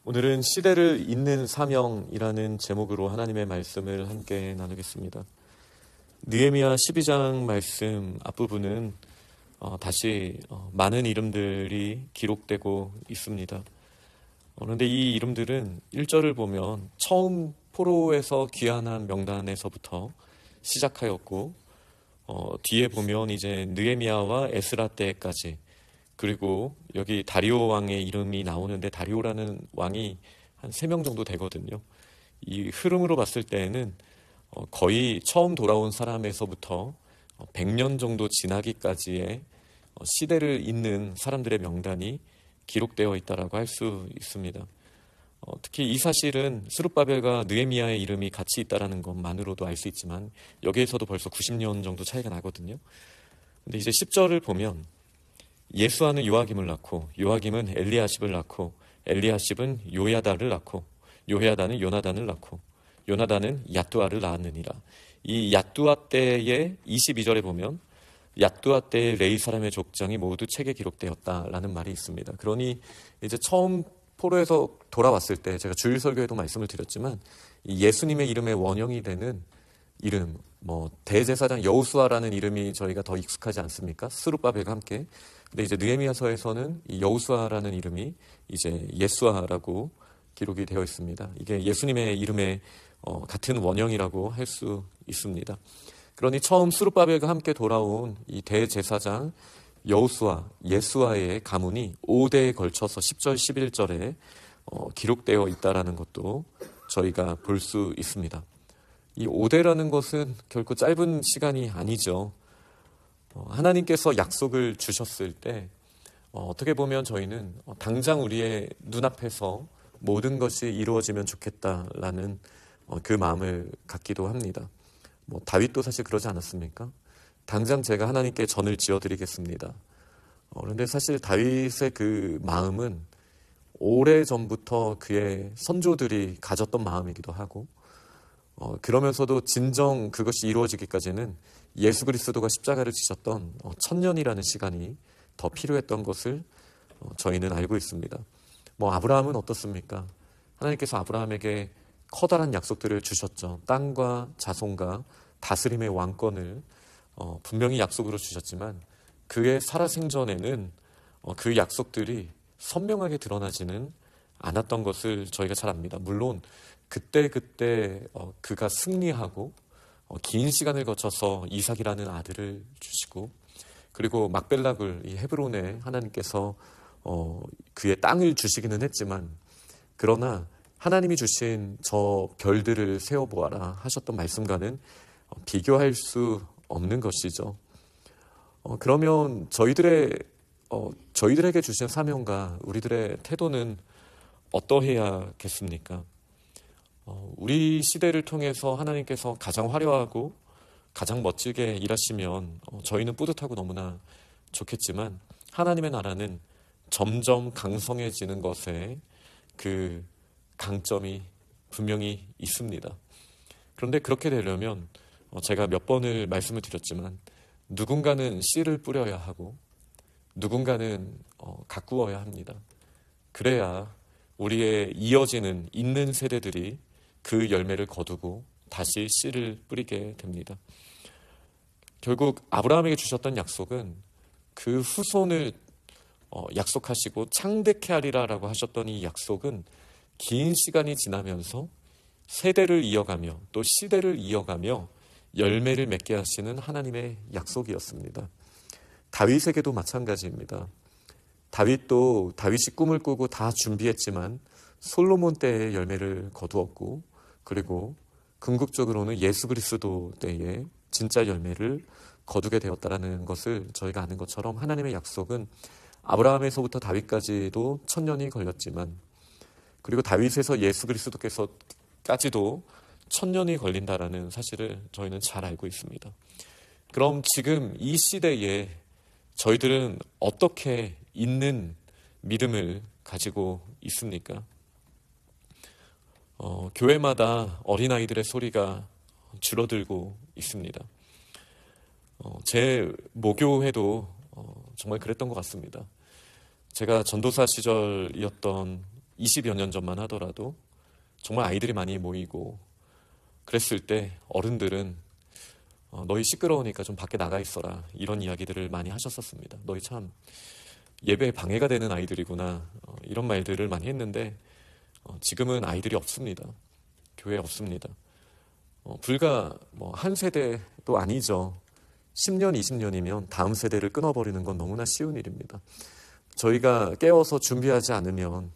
오늘은 시대를 잇는 사명이라는 제목으로 하나님의 말씀을 함께 나누겠습니다. 느헤미야 12장 말씀 앞부분은 다시 많은 이름들이 기록되고 있습니다. 그런데 이 이름들은 1절을 보면 처음 포로에서 귀환한 명단에서부터 시작하였고 뒤에 보면 이제 느헤미야와 에스라 때까지, 그리고 여기 다리오 왕의 이름이 나오는데 다리오라는 왕이 한 3명 정도 되거든요. 이 흐름으로 봤을 때에는 거의 처음 돌아온 사람에서부터 100년 정도 지나기까지의 시대를 잇는 사람들의 명단이 기록되어 있다라고 할 수 있습니다. 특히 이 사실은 스룹바벨과 느헤미야의 이름이 같이 있다라는 것만으로도 알 수 있지만 여기에서도 벌써 90년 정도 차이가 나거든요. 근데 이제 10절을 보면 예수아는 요아김을 낳고 요아김은 엘리야십을 낳고 엘리야십은 요야다를 낳고 요야다는 요나단을 낳고 요나단은 얏두아를 낳았느니라. 이 얏두아 때의 22절에 보면 얏두아 때의 레위 사람의 족장이 모두 책에 기록되었다라는 말이 있습니다. 그러니 이제 처음 포로에서 돌아왔을 때 제가 주일 설교에도 말씀을 드렸지만 이 예수님의 이름의 원형이 되는 이름, 대제사장 여호수아라는 이름이 저희가 더 익숙하지 않습니까? 스룹바벨과 함께. 근데 이제 느헤미야서에서는 이 여호수아라는 이름이 이제 예수아라고 기록이 되어 있습니다. 이게 예수님의 이름의 같은 원형이라고 할 수 있습니다. 그러니 처음 스룹바벨과 함께 돌아온 이 대제사장 여호수아, 예수아의 가문이 5대에 걸쳐서 10절, 11절에 기록되어 있다는 것도 저희가 볼 수 있습니다. 이 5대라는 것은 결코 짧은 시간이 아니죠. 하나님께서 약속을 주셨을 때 어떻게 보면 저희는 당장 우리의 눈앞에서 모든 것이 이루어지면 좋겠다라는 그 마음을 갖기도 합니다. 다윗도 사실 그러지 않았습니까? 당장 제가 하나님께 전을 지어드리겠습니다. 그런데 사실 다윗의 그 마음은 오래전부터 그의 선조들이 가졌던 마음이기도 하고, 그러면서도 진정 그것이 이루어지기까지는 예수 그리스도가 십자가를 지셨던 1000년이라는 시간이 더 필요했던 것을 저희는 알고 있습니다. 아브라함은 어떻습니까? 하나님께서 아브라함에게 커다란 약속들을 주셨죠. 땅과 자손과 다스림의 왕권을 분명히 약속으로 주셨지만 그의 살아생전에는 그 약속들이 선명하게 드러나지는 않았던 것을 저희가 잘 압니다. 물론 그때 그가 승리하고 긴 시간을 거쳐서 이삭이라는 아들을 주시고, 그리고 막벨락을 이 헤브론에 하나님께서 그의 땅을 주시기는 했지만, 그러나 하나님이 주신 저 별들을 세어보아라 하셨던 말씀과는 비교할 수 없는 것이죠. 그러면 저희들에게 주신 사명과 우리들의 태도는 어떠해야겠습니까? 우리 시대를 통해서 하나님께서 가장 화려하고 가장 멋지게 일하시면 저희는 뿌듯하고 너무나 좋겠지만, 하나님의 나라는 점점 강성해지는 것에 그 강점이 분명히 있습니다. 그런데 그렇게 되려면 제가 몇 번을 말씀을 드렸지만 누군가는 씨를 뿌려야 하고 누군가는 가꾸어야 합니다. 그래야 우리의 이어지는 있는 세대들이 그 열매를 거두고 다시 씨를 뿌리게 됩니다. 결국 아브라함에게 주셨던 약속은 그 후손을 약속하시고 창대케 하리라라고 하셨던 이 약속은 긴 시간이 지나면서 세대를 이어가며 또 시대를 이어가며 열매를 맺게 하시는 하나님의 약속이었습니다. 다윗에게도 마찬가지입니다. 다윗이 꿈을 꾸고 다 준비했지만 솔로몬 때의 열매를 거두었고, 그리고 궁극적으로는 예수 그리스도 때의 진짜 열매를 거두게 되었다는 것을 저희가 아는 것처럼 하나님의 약속은 아브라함에서부터 다윗까지도 1000년이 걸렸지만, 그리고 다윗에서 예수 그리스도께서까지도 1000년이 걸린다라는 사실을 저희는 잘 알고 있습니다. 그럼 지금 이 시대에 저희들은 어떻게 있는 믿음을 가지고 있습니까? 교회마다 어린아이들의 소리가 줄어들고 있습니다. 제 모교회도 정말 그랬던 것 같습니다. 제가 전도사 시절이었던 20여 년 전만 하더라도 정말 아이들이 많이 모이고 그랬을 때 어른들은 너희 시끄러우니까 좀 밖에 나가 있어라, 이런 이야기들을 많이 하셨었습니다. 너희 참 예배에 방해가 되는 아이들이구나, 이런 말들을 많이 했는데 지금은 아이들이 없습니다. 교회에 없습니다. 불과 한 세대도 아니죠. 10년, 20년이면 다음 세대를 끊어버리는 건 너무나 쉬운 일입니다. 저희가 깨워서 준비하지 않으면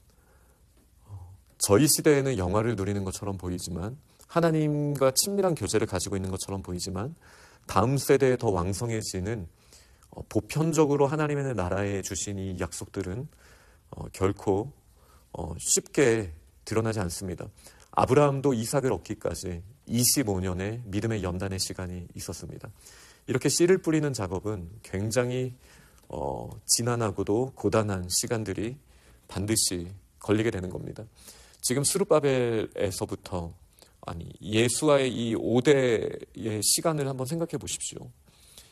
저희 시대에는 영화를 누리는 것처럼 보이지만, 하나님과 친밀한 교제를 가지고 있는 것처럼 보이지만, 다음 세대에 더 왕성해지는 보편적으로 하나님의 나라에 주신 이 약속들은 결코 쉽게 드러나지 않습니다. 아브라함도 이삭을 얻기까지 25년의 믿음의 연단의 시간이 있었습니다. 이렇게 씨를 뿌리는 작업은 굉장히 지난하고도 고단한 시간들이 반드시 걸리게 되는 겁니다. 지금 스룹바벨에서부터 예수와의 이 5대의 시간을 한번 생각해 보십시오.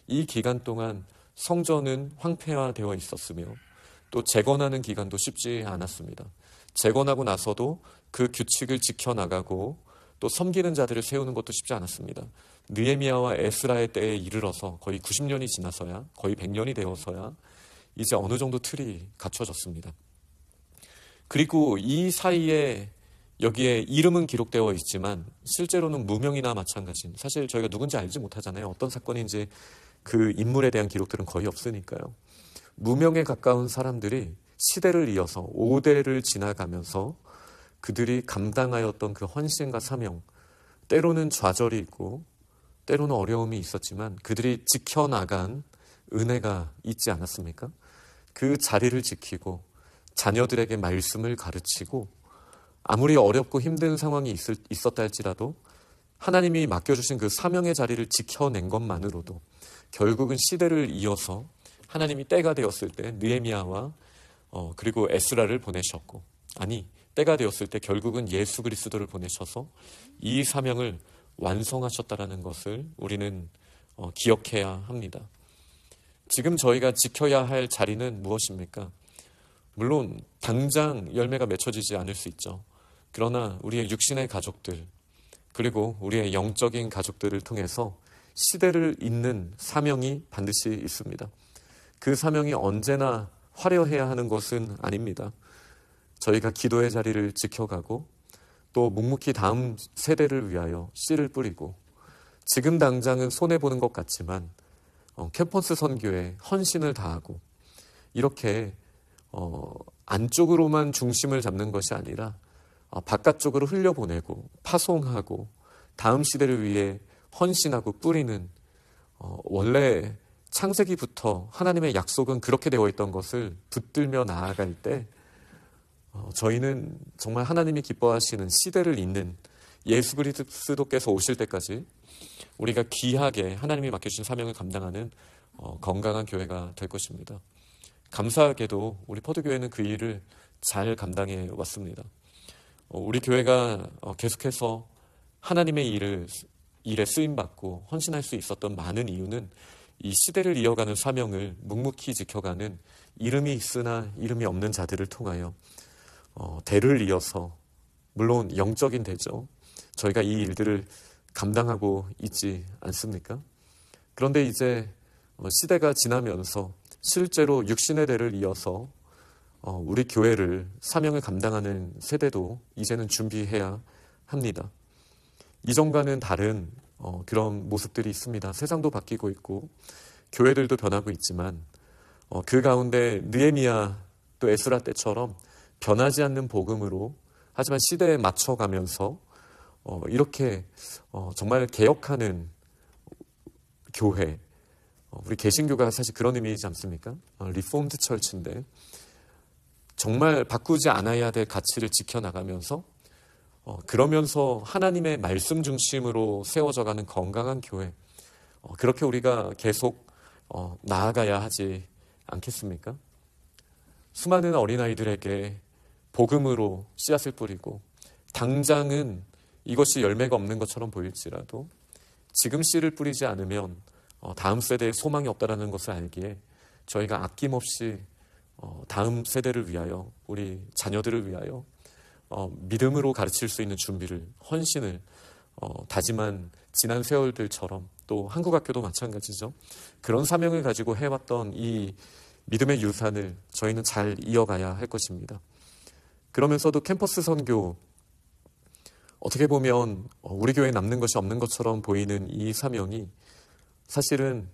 이 기간 동안 성전은 황폐화되어 있었으며 또 재건하는 기간도 쉽지 않았습니다. 재건하고 나서도 그 규칙을 지켜나가고 또 섬기는 자들을 세우는 것도 쉽지 않았습니다. 느헤미야와 에스라의 때에 이르러서 거의 90년이 지나서야, 거의 100년이 되어서야 이제 어느 정도 틀이 갖춰졌습니다. 그리고 이 사이에 여기에 이름은 기록되어 있지만 실제로는 무명이나 마찬가지인, 사실 저희가 누군지 알지 못하잖아요. 어떤 사건인지 그 인물에 대한 기록들은 거의 없으니까요. 무명에 가까운 사람들이 시대를 이어서 5대를 지나가면서 그들이 감당하였던 그 헌신과 사명, 때로는 좌절이 있고 때로는 어려움이 있었지만 그들이 지켜나간 은혜가 있지 않았습니까? 그 자리를 지키고 자녀들에게 말씀을 가르치고 아무리 어렵고 힘든 상황이 있었다 할지라도 하나님이 맡겨주신 그 사명의 자리를 지켜낸 것만으로도 결국은 시대를 이어서 하나님이 때가 되었을 때 느헤미야와 그리고 에스라를 보내셨고, 때가 되었을 때 결국은 예수 그리스도를 보내셔서 이 사명을 완성하셨다라는 것을 우리는 기억해야 합니다. 지금 저희가 지켜야 할 자리는 무엇입니까? 물론 당장 열매가 맺혀지지 않을 수 있죠. 그러나 우리의 육신의 가족들, 그리고 우리의 영적인 가족들을 통해서 시대를 잇는 사명이 반드시 있습니다. 그 사명이 언제나 화려해야 하는 것은 아닙니다. 저희가 기도의 자리를 지켜가고 또 묵묵히 다음 세대를 위하여 씨를 뿌리고, 지금 당장은 손해보는 것 같지만 캠퍼스 선교에 헌신을 다하고, 이렇게 안쪽으로만 중심을 잡는 것이 아니라 바깥쪽으로 흘려보내고 파송하고 다음 시대를 위해 헌신하고 뿌리는, 원래 창세기부터 하나님의 약속은 그렇게 되어 있던 것을 붙들며 나아갈 때 저희는 정말 하나님이 기뻐하시는 시대를 잇는 예수 그리스도께서 오실 때까지 우리가 귀하게 하나님이 맡겨주신 사명을 감당하는 건강한 교회가 될 것입니다. 감사하게도 우리 포도교회는 그 일을 잘 감당해 왔습니다. 우리 교회가 계속해서 하나님의 일에 쓰임받고 헌신할 수 있었던 많은 이유는 이 시대를 이어가는 사명을 묵묵히 지켜가는 이름이 있으나 이름이 없는 자들을 통하여 대를 이어서, 물론 영적인 대죠, 저희가 이 일들을 감당하고 있지 않습니까? 그런데 이제 시대가 지나면서 실제로 육신의 대를 이어서 우리 교회를, 사명을 감당하는 세대도 이제는 준비해야 합니다. 이전과는 다른 그런 모습들이 있습니다. 세상도 바뀌고 있고 교회들도 변하고 있지만 그 가운데 느헤미야 또 에스라 때처럼 변하지 않는 복음으로, 하지만 시대에 맞춰가면서 이렇게 정말 개혁하는 교회, 우리 개신교가 사실 그런 의미이지 않습니까? 리폼드 철치인데 정말 바꾸지 않아야 될 가치를 지켜나가면서 그러면서 하나님의 말씀 중심으로 세워져가는 건강한 교회, 그렇게 우리가 계속 나아가야 하지 않겠습니까? 수많은 어린아이들에게 복음으로 씨앗을 뿌리고, 당장은 이것이 열매가 없는 것처럼 보일지라도 지금 씨를 뿌리지 않으면 다음 세대에 소망이 없다는 것을 알기에 저희가 아낌없이 다음 세대를 위하여, 우리 자녀들을 위하여 믿음으로 가르칠 수 있는 준비를, 헌신을 다짐한 지난 세월들처럼, 또 한국학교도 마찬가지죠. 그런 사명을 가지고 해왔던 이 믿음의 유산을 저희는 잘 이어가야 할 것입니다. 그러면서도 캠퍼스 선교, 어떻게 보면 우리 교회에 남는 것이 없는 것처럼 보이는 이 사명이 사실은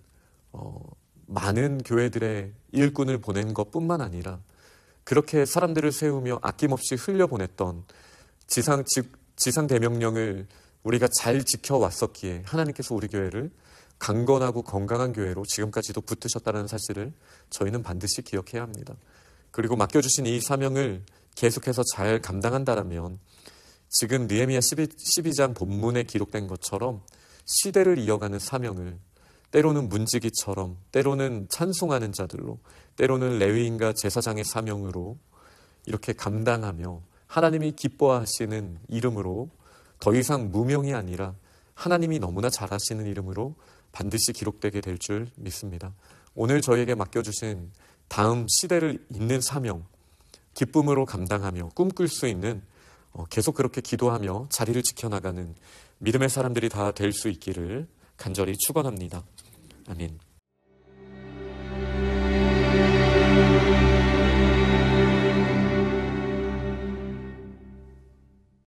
많은 교회들의 일꾼을 보낸 것뿐만 아니라 그렇게 사람들을 세우며 아낌없이 흘려보냈던 지상 대명령을 우리가 잘 지켜왔었기에 하나님께서 우리 교회를 강건하고 건강한 교회로 지금까지도 붙드셨다는 사실을 저희는 반드시 기억해야 합니다. 그리고 맡겨주신 이 사명을 계속해서 잘 감당한다면 지금 느헤미야 12장 본문에 기록된 것처럼 시대를 이어가는 사명을 때로는 문지기처럼, 때로는 찬송하는 자들로, 때로는 레위인과 제사장의 사명으로 이렇게 감당하며 하나님이 기뻐하시는 이름으로 더 이상 무명이 아니라 하나님이 너무나 잘하시는 이름으로 반드시 기록되게 될 줄 믿습니다. 오늘 저에게 맡겨주신 다음 시대를 잇는 사명, 기쁨으로 감당하며 꿈꿀 수 있는, 계속 그렇게 기도하며 자리를 지켜나가는 믿음의 사람들이 다 될 수 있기를 간절히 축원합니다. 아멘.